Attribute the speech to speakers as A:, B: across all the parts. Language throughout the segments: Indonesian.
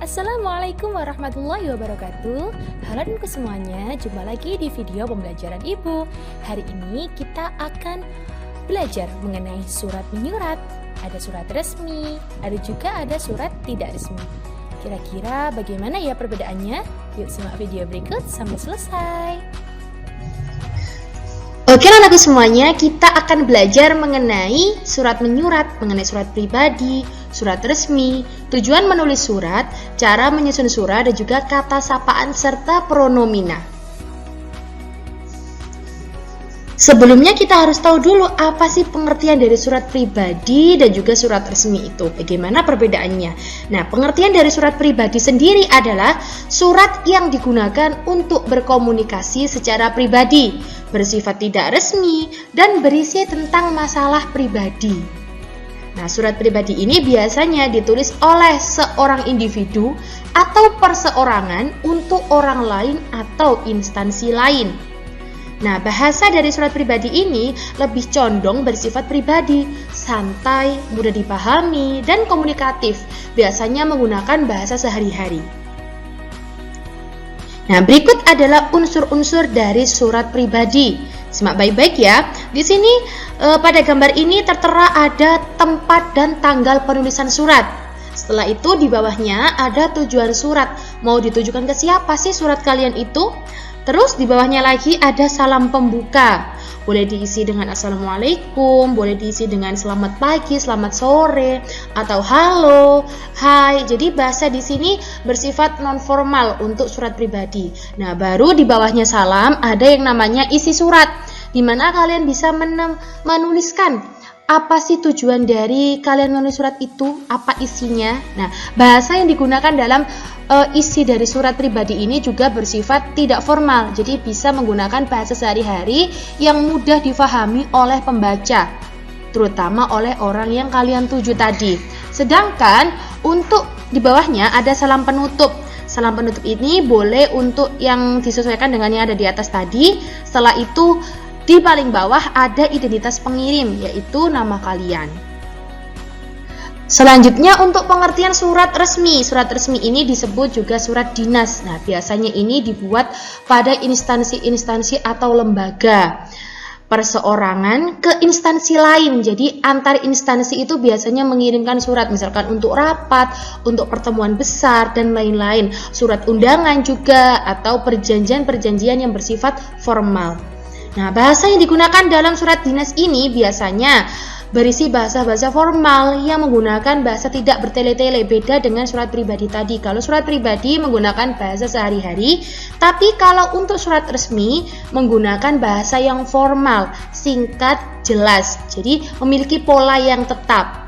A: Assalamualaikum warahmatullahi wabarakatuh. Halo teman-teman semuanya, jumpa lagi di video pembelajaran Ibu. Hari ini kita akan belajar mengenai surat menyurat. Ada surat resmi, ada surat tidak resmi. Kira-kira bagaimana ya perbedaannya? Yuk simak video berikut sampai selesai.
B: Oke anakku semuanya, kita akan belajar mengenai surat menyurat, mengenai surat pribadi, surat resmi, tujuan menulis surat, cara menyusun surat, dan juga kata sapaan serta pronomina. Sebelumnya kita harus tahu dulu apa sih pengertian dari surat pribadi dan juga surat resmi itu. Bagaimana perbedaannya? Nah, pengertian dari surat pribadi sendiri adalah surat yang digunakan untuk berkomunikasi secara pribadi, bersifat tidak resmi, dan berisi tentang masalah pribadi. Nah, surat pribadi ini biasanya ditulis oleh seorang individu atau perseorangan untuk orang lain atau instansi lain. Nah, bahasa dari surat pribadi ini lebih condong bersifat pribadi, santai, mudah dipahami, dan komunikatif, biasanya menggunakan bahasa sehari-hari. Nah, berikut adalah unsur-unsur dari surat pribadi. Simak baik-baik ya. Di sini pada gambar ini tertera ada tempat dan tanggal penulisan surat. Setelah itu di bawahnya ada tujuan surat. Mau ditujukan ke siapa sih surat kalian itu? Terus di bawahnya lagi ada salam pembuka. Boleh diisi dengan assalamualaikum, boleh diisi dengan selamat pagi, selamat sore, atau halo, hai. Jadi bahasa di sini bersifat non formal untuk surat pribadi. Nah, baru di bawahnya salam ada yang namanya isi surat, di mana kalian bisa menuliskan apa sih tujuan dari kalian menulis surat itu, apa isinya. Nah, bahasa yang digunakan dalam isi dari surat pribadi ini juga bersifat tidak formal, jadi bisa menggunakan bahasa sehari-hari yang mudah difahami oleh pembaca, terutama oleh orang yang kalian tuju tadi. Sedangkan untuk di bawahnya ada salam penutup. Salam penutup ini boleh untuk yang disesuaikan dengan yang ada di atas tadi. Setelah itu di paling bawah ada identitas pengirim, yaitu nama kalian. Selanjutnya untuk pengertian surat resmi. Surat resmi ini disebut juga surat dinas. Nah, biasanya ini dibuat pada instansi-instansi atau lembaga perseorangan ke instansi lain. Jadi antar instansi itu biasanya mengirimkan surat, misalkan untuk rapat, untuk pertemuan besar, dan lain-lain. Surat undangan juga, atau perjanjian-perjanjian yang bersifat formal. Nah, bahasa yang digunakan dalam surat dinas ini biasanya berisi bahasa-bahasa formal yang menggunakan bahasa tidak bertele-tele, beda dengan surat pribadi tadi. Kalau surat pribadi menggunakan bahasa sehari-hari, tapi kalau untuk surat resmi menggunakan bahasa yang formal, singkat, jelas. Jadi memiliki pola yang tetap.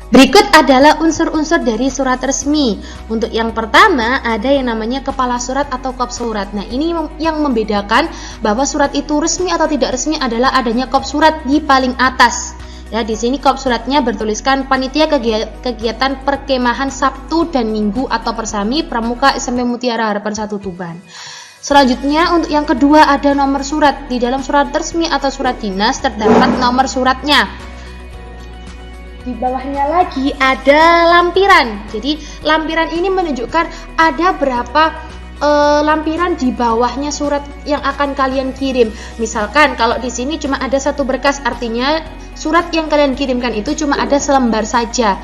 B: Berikut adalah unsur-unsur dari surat resmi. Untuk yang pertama ada yang namanya kepala surat atau kop surat. Nah, ini yang membedakan bahwa surat itu resmi atau tidak resmi adalah adanya kop surat di paling atas. Ya, di sini kop suratnya bertuliskan panitia kegiatan perkemahan Sabtu dan Minggu atau Persami Pramuka SMP Mutiara Harapan 1 Tuban. Selanjutnya untuk yang kedua ada nomor surat. Di dalam surat resmi atau surat dinas terdapat nomor suratnya. Di bawahnya lagi ada lampiran. Jadi lampiran ini menunjukkan ada berapa lampiran di bawahnya surat yang akan kalian kirim. Misalkan kalau di sini cuma ada satu berkas, artinya surat yang kalian kirimkan itu cuma ada selembar saja.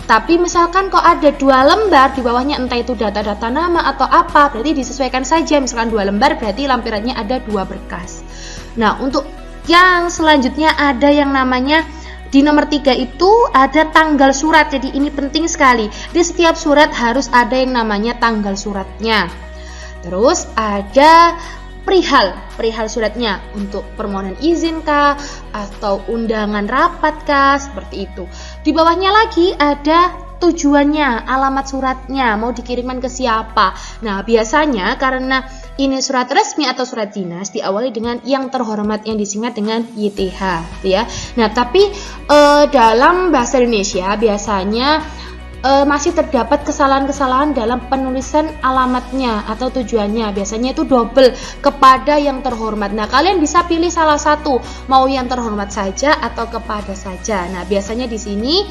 B: Tapi misalkan kok ada 2 lembar di bawahnya, entah itu data-data nama atau apa, berarti disesuaikan saja. Misalkan 2 lembar berarti lampirannya ada 2 berkas. Nah, untuk yang selanjutnya ada yang namanya di nomor 3 itu ada tanggal surat. Jadi ini penting sekali. Di setiap surat harus ada yang namanya tanggal suratnya. Terus ada perihal suratnya, untuk permohonan izin kah atau undangan rapat kah, seperti itu. Di bawahnya lagi ada tujuannya, alamat suratnya, mau dikirimkan ke siapa. Nah, biasanya karena ini surat resmi atau surat dinas diawali dengan yang terhormat yang disingkat dengan YTH, ya. Nah, tapi dalam bahasa Indonesia biasanya masih terdapat kesalahan-kesalahan dalam penulisan alamatnya atau tujuannya. Biasanya itu double kepada yang terhormat. Nah, kalian bisa pilih salah satu, mau yang terhormat saja atau kepada saja. Nah, biasanya di sini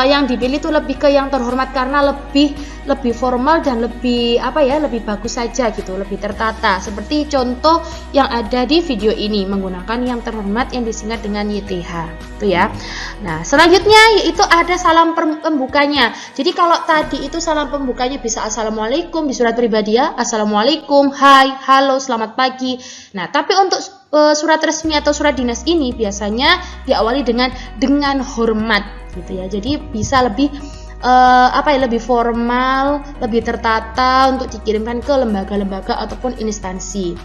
B: yang dipilih itu lebih ke yang terhormat karena lebih formal dan lebih lebih bagus saja gitu, lebih tertata. Seperti contoh yang ada di video ini menggunakan yang terhormat yang disingkat dengan YTH itu ya. Nah, selanjutnya yaitu ada salam pembukanya. Jadi kalau tadi itu salam pembukanya bisa assalamualaikum di surat pribadi ya, assalamualaikum, hai, halo, selamat pagi. Nah, tapi untuk surat resmi atau surat dinas ini biasanya diawali dengan hormat gitu ya. Jadi bisa lebih lebih formal, lebih tertata untuk dikirimkan ke lembaga-lembaga ataupun instansi.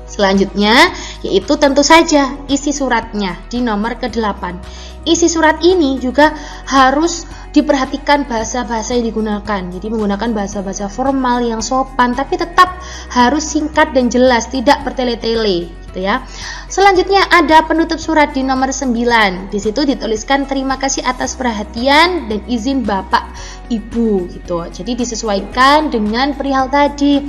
B: Selanjutnya yaitu tentu saja isi suratnya di nomor ke-8. Isi surat ini juga harus diperhatikan bahasa-bahasa yang digunakan. Jadi menggunakan bahasa-bahasa formal yang sopan tapi tetap harus singkat dan jelas, tidak bertele-tele gitu ya. Selanjutnya ada penutup surat di nomor 9. Di situ dituliskan terima kasih atas perhatian dan izin Bapak Ibu gitu. Jadi disesuaikan dengan perihal tadi.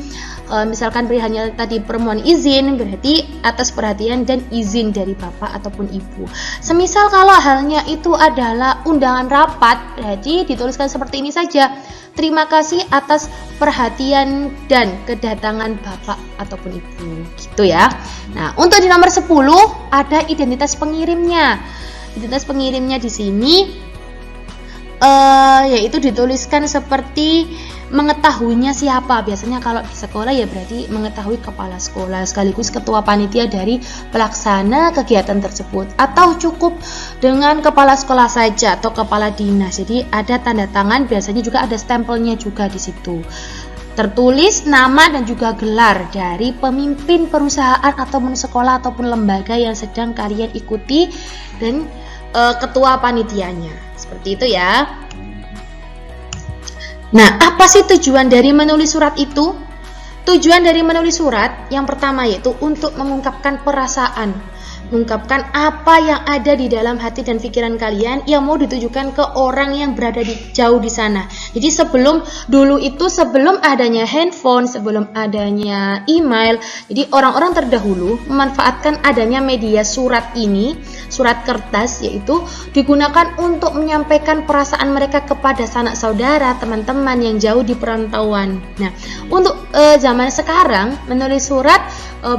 B: Misalkan perihalnya tadi permohonan izin, berarti atas perhatian dan izin dari Bapak ataupun Ibu. Semisal kalau halnya itu adalah undangan rapat, berarti dituliskan seperti ini saja. Terima kasih atas perhatian dan kedatangan Bapak ataupun Ibu gitu ya. Nah, untuk di nomor 10 ada identitas pengirimnya. Identitas pengirimnya di sini yaitu dituliskan seperti mengetahuinya siapa. Biasanya kalau di sekolah ya berarti mengetahui kepala sekolah sekaligus ketua panitia dari pelaksana kegiatan tersebut, atau cukup dengan kepala sekolah saja atau kepala dinas. Jadi ada tanda tangan, biasanya juga ada stempelnya juga di situ. Tertulis nama dan juga gelar dari pemimpin perusahaan ataupun sekolah ataupun lembaga yang sedang kalian ikuti dan ketua panitianya. Seperti itu ya. Nah, apa sih tujuan dari menulis surat itu? Tujuan dari menulis surat yang pertama yaitu untuk mengungkapkan perasaan, mengungkapkan apa yang ada di dalam hati dan pikiran kalian yang mau ditujukan ke orang yang berada jauh di sana. Jadi sebelum adanya handphone, sebelum adanya email, jadi orang-orang terdahulu memanfaatkan adanya media surat ini, surat kertas, yaitu digunakan untuk menyampaikan perasaan mereka kepada sanak saudara, teman-teman yang jauh di perantauan. Nah, untuk zaman sekarang menulis surat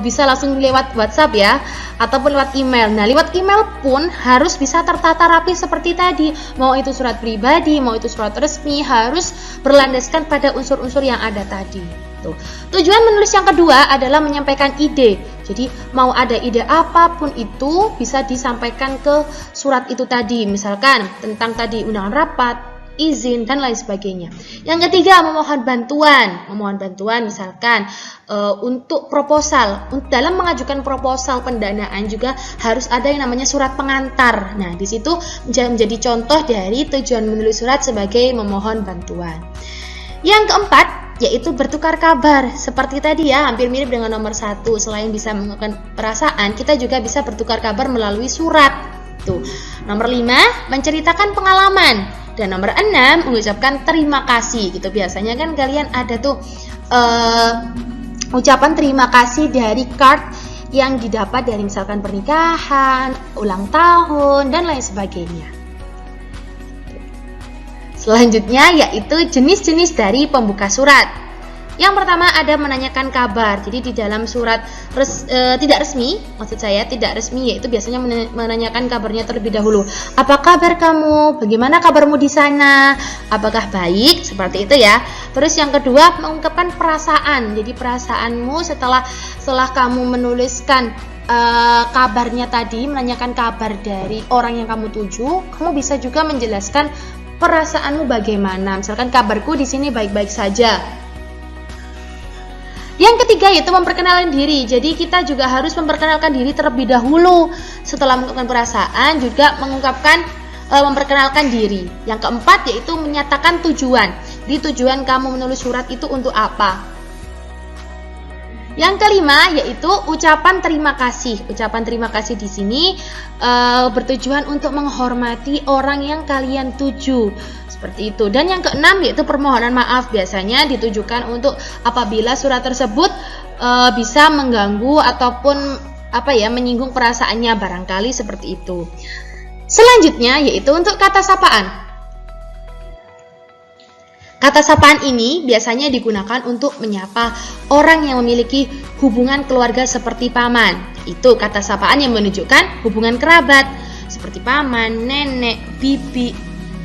B: bisa langsung lewat WhatsApp ya, ataupun lewat email. Nah, lewat email pun harus bisa tertata rapi seperti tadi. Mau itu surat pribadi, mau itu surat resmi, harus berlandaskan pada unsur-unsur yang ada tadi. Tuh. Tujuan menulis yang kedua adalah menyampaikan ide. Jadi mau ada ide apapun itu bisa disampaikan ke surat itu tadi. Misalkan tentang tadi undangan rapat, izin dan lain sebagainya. Yang ketiga, memohon bantuan. Memohon bantuan misalkan untuk proposal. Dalam mengajukan proposal pendanaan juga harus ada yang namanya surat pengantar. Nah, di situ menjadi contoh dari tujuan menulis surat sebagai memohon bantuan. Yang keempat, yaitu bertukar kabar. Seperti tadi ya, hampir mirip dengan nomor 1. Selain bisa mengungkapkan perasaan, kita juga bisa bertukar kabar melalui surat. Tuh. Nomor 5, menceritakan pengalaman. Dan nomor 6, mengucapkan terima kasih gitu. Biasanya kan kalian ada tuh ucapan terima kasih dari card yang didapat dari misalkan pernikahan, ulang tahun, dan lain sebagainya. Selanjutnya yaitu jenis-jenis dari pembuka surat. Yang pertama ada menanyakan kabar. Jadi di dalam surat tidak resmi, maksud saya tidak resmi, yaitu biasanya menanyakan kabarnya terlebih dahulu. Apa kabar kamu? Bagaimana kabarmu di sana? Apakah baik? Seperti itu ya. Terus yang kedua, mengungkapkan perasaan. Jadi perasaanmu setelah kamu menuliskan kabarnya tadi, menanyakan kabar dari orang yang kamu tuju, kamu bisa juga menjelaskan perasaanmu bagaimana. Misalkan kabarku di sini baik-baik saja. Yang ketiga yaitu memperkenalkan diri. Jadi kita juga harus memperkenalkan diri terlebih dahulu. Setelah mengungkapkan perasaan juga memperkenalkan diri. Yang keempat yaitu menyatakan tujuan. Jadi tujuan kamu menulis surat itu untuk apa? Yang kelima yaitu ucapan terima kasih. Ucapan terima kasih di sini bertujuan untuk menghormati orang yang kalian tuju. Seperti itu. Dan yang keenam yaitu permohonan maaf. Biasanya ditujukan untuk apabila surat tersebut bisa mengganggu ataupun menyinggung perasaannya, barangkali seperti itu. Selanjutnya yaitu untuk kata sapaan. Kata sapaan ini biasanya digunakan untuk menyapa orang yang memiliki hubungan keluarga seperti paman. Itu kata sapaan yang menunjukkan hubungan kerabat seperti paman, nenek, bibi,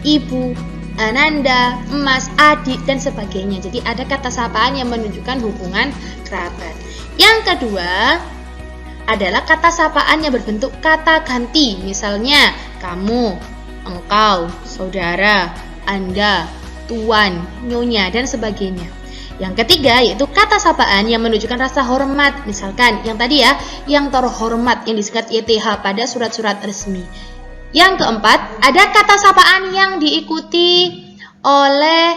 B: ibu, ananda, emas, adik, dan sebagainya. Jadi ada kata sapaan yang menunjukkan hubungan kerabat. Yang kedua adalah kata sapaan yang berbentuk kata ganti. Misalnya kamu, engkau, saudara, anda, tuan, nyonya, dan sebagainya. Yang ketiga yaitu kata sapaan yang menunjukkan rasa hormat. Misalkan yang tadi ya, yang terhormat yang disingkat YTH pada surat-surat resmi. Yang keempat, ada kata sapaan yang diikuti oleh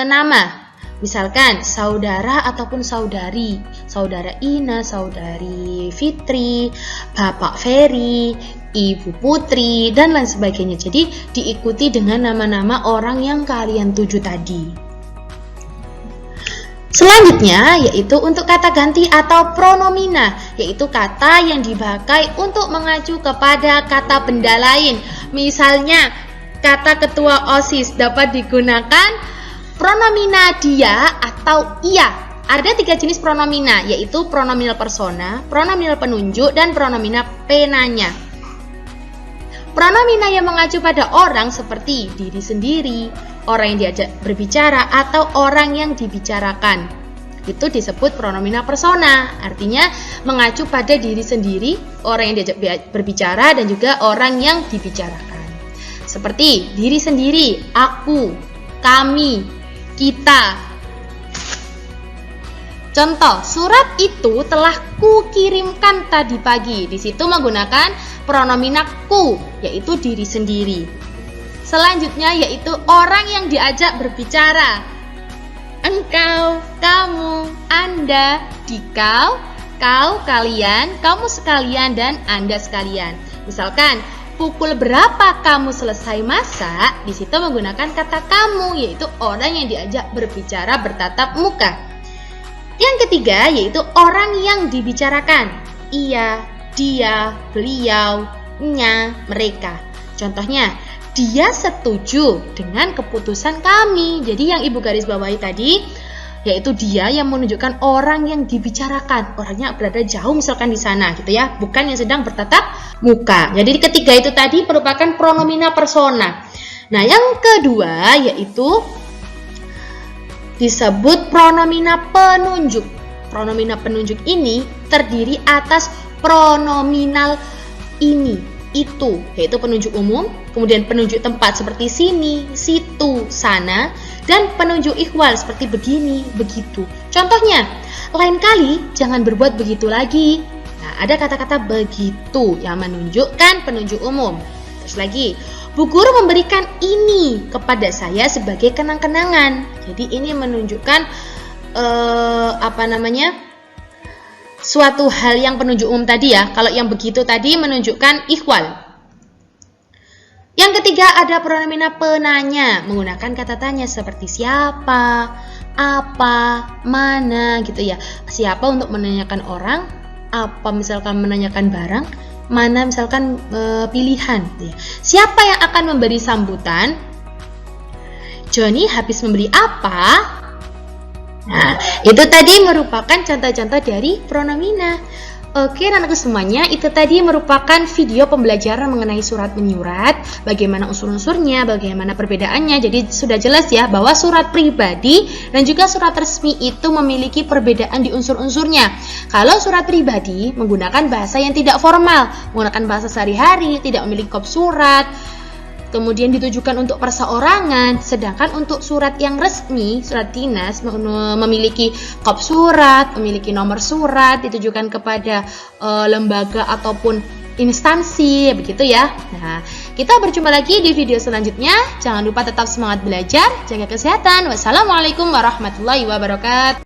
B: nama. Misalkan saudara ataupun saudari, saudara Ina, saudari Fitri, Bapak Ferry, Ibu Putri, dan lain sebagainya. Jadi diikuti dengan nama-nama orang yang kalian tuju tadi. Selanjutnya yaitu untuk kata ganti atau pronomina, yaitu kata yang dipakai untuk mengacu kepada kata benda lain. Misalnya kata ketua OSIS dapat digunakan pronomina dia atau ia. Ada 3 jenis pronomina, yaitu pronominal persona, pronominal penunjuk, dan pronomina penanya. Pronomina yang mengacu pada orang seperti diri sendiri, orang yang diajak berbicara, atau orang yang dibicarakan. Itu disebut pronomina persona, artinya mengacu pada diri sendiri, orang yang diajak berbicara, dan juga orang yang dibicarakan. Seperti diri sendiri, aku, kami, kita. Contoh, surat itu telah kukirimkan tadi pagi. Di situ menggunakan pronomina ku, yaitu diri sendiri. Selanjutnya yaitu orang yang diajak berbicara. Engkau, kamu, anda, dikau, kau, kalian, kamu sekalian, dan anda sekalian. Misalkan, pukul berapa kamu selesai masak? Di situ menggunakan kata kamu, yaitu orang yang diajak berbicara bertatap muka. Yang ketiga yaitu orang yang dibicarakan. Ia, dia, beliau, nya, mereka. Contohnya, dia setuju dengan keputusan kami. Jadi yang ibu garis bawahi tadi yaitu dia yang menunjukkan orang yang dibicarakan. Orangnya berada jauh misalkan di sana gitu ya, bukan yang sedang bertatap muka. Jadi ketiga itu tadi merupakan pronomina persona. Nah, yang kedua yaitu disebut pronomina penunjuk. Pronomina penunjuk ini terdiri atas pronominal ini, itu, yaitu penunjuk umum, kemudian penunjuk tempat seperti sini, situ, sana, dan penunjuk ikhwal seperti begini, begitu. Contohnya, lain kali jangan berbuat begitu lagi. Nah, ada kata-kata begitu yang menunjukkan penunjuk umum. Terus lagi, Bu Guru memberikan ini kepada saya sebagai kenang-kenangan. Jadi ini menunjukkan suatu hal yang penunjuk umum tadi ya. Kalau yang begitu tadi menunjukkan ikhwal. Yang ketiga ada pronomina penanya, menggunakan kata tanya seperti siapa, apa, mana gitu ya. Siapa untuk menanyakan orang, apa misalkan menanyakan barang, mana misalkan pilihan gitu ya. Siapa yang akan memberi sambutan? Johnny habis membeli apa? Nah, itu tadi merupakan contoh-contoh dari pronomina. Oke, anak-anakku semuanya, itu tadi merupakan video pembelajaran mengenai surat menyurat, bagaimana unsur-unsurnya, bagaimana perbedaannya. Jadi sudah jelas ya bahwa surat pribadi dan juga surat resmi itu memiliki perbedaan di unsur-unsurnya. Kalau surat pribadi menggunakan bahasa yang tidak formal, menggunakan bahasa sehari-hari, tidak memiliki kop surat, kemudian ditujukan untuk perseorangan. Sedangkan untuk surat yang resmi, surat dinas, memiliki kop surat, memiliki nomor surat, ditujukan kepada lembaga ataupun instansi, begitu ya. Nah, kita berjumpa lagi di video selanjutnya. Jangan lupa tetap semangat belajar, jaga kesehatan. Wassalamualaikum warahmatullahi wabarakatuh.